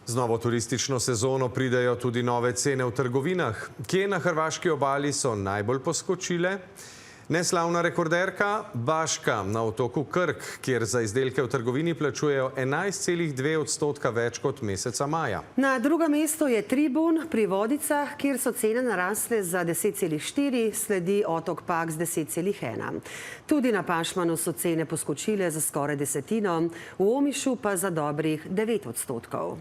Z novo turistično sezono pridejo tudi nove cene v trgovinah. Kje na hrvaški obali so najbolj poskočile? Neslavna rekorderka Baška na otoku Krk, kjer za izdelke v trgovini plačujejo 11,2% več kot meseca maja. Na drugem mestu je Tribun pri Vodicah, kjer so cene narasle za 10,4, sledi otok Pag z 10,1. Tudi na Pašmanu so cene poskočile za skoraj desetino, v Omišu pa za dobrih 9%.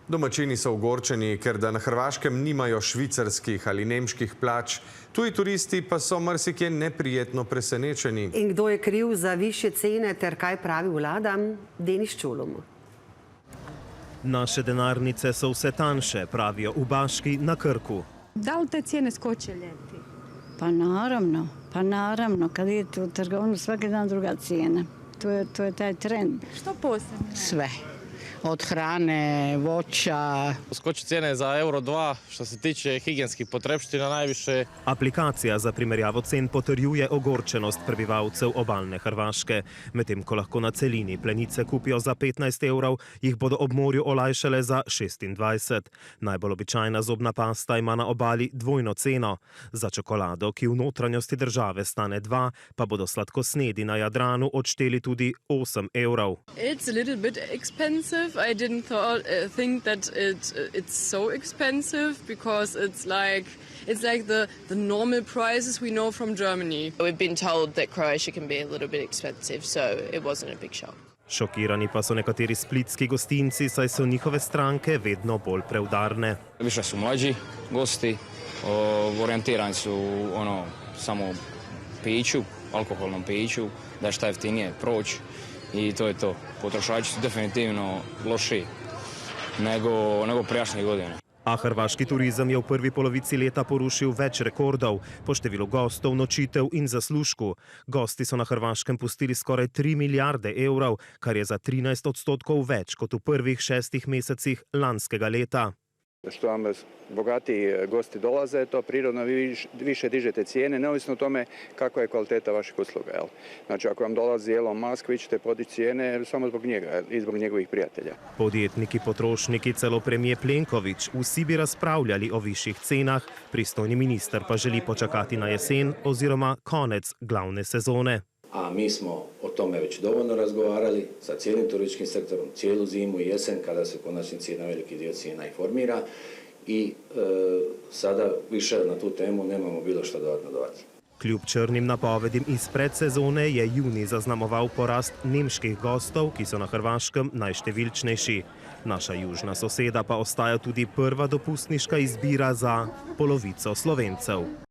Domačini so ogorčeni, ker da na Hrvaškem nimajo švicarskih ali nemških plač. Tuji turisti pa so marsikje neprijetno presenečeni. In kdo je kriv za višje cene ter kaj pravi vlada? Denis Čulum. Naše denarnice so vse tanjše, pravijo v Baški na Krku. Da li te cijene skoče ljeti? Pa naravno. Kad idete u trgovinu, svaki dan druga cijena. To je taj trend. Što posebno? Sve. Od hrane, voća. Skoči cijene za euro 2, što se tiče higijenskih potrepština najviše. Aplikacija za primerjavo cen potrjuje ogorčenost prebivalcev obalne Hrvaške. Medtem ko lahko na celini plenice kupijo za 15 evrov, jih bodo ob morju olajšale za 26. Najbolj običajna zobna pasta ima na obali dvojno ceno. Za čokolado, ki v notranjosti države stane 2, pa bodo sladkosnedi na Jadranu odšteli tudi 8 evrov. It's a little bit expensive. I didn't think that it's so expensive because it's like the normal prices we know from Germany. We've been told that Croatia can be a little bit expensive, so it wasn't a big shock. Šokirani pa so nekateri splitski gostinci, saj so njihove stranke vedno bolj preudarne. Više su mlađi gosti, orijentirani su samo piću, alkoholnom piću, da je šta jeftinije proći. I to je to. Potrošači su definitivno lošiji nego prijašnje godine. A hrvaški turizem je v prvi polovici leta porušil več rekordov po številu gostov, nočitev in zaslužku. Gosti so na Hrvaškem pustili skoraj 3 milijarde evrov, kar je za 13% več kot v prvih 6 mesecih lanskega leta. Što vam bogatiji gosti dolaze, to prirodno vi više dižete cijene, neovisno o tome kakva je kvaliteta vaših usluga. Znači, ako vam dolazi Elon Musk, vi ćete podići cijene samo zbog njega i zbog njegovih prijatelja. Podjetniki, potrošniki, celo premijer Plenković, vsi bi razpravljali o višjih cenah, pristojni minister pa želi počakati na jesen oziroma konec glavne sezone. A mi smo o tome već dovoljno razgovarali sa cijelim turističkim sektorom, cijelu zimu i jesen, kada se konačnici na veliki dio cijena informira i sada više na tu temu nemamo bilo što dodatno dodati. Kljub črnim napovedim iz predsezone je juni zaznamoval porast nemških gostov, ki so na Hrvaškem najštevilčnejši. Naša južna soseda pa ostaja tudi prva dopustniška izbira za polovico Slovencev.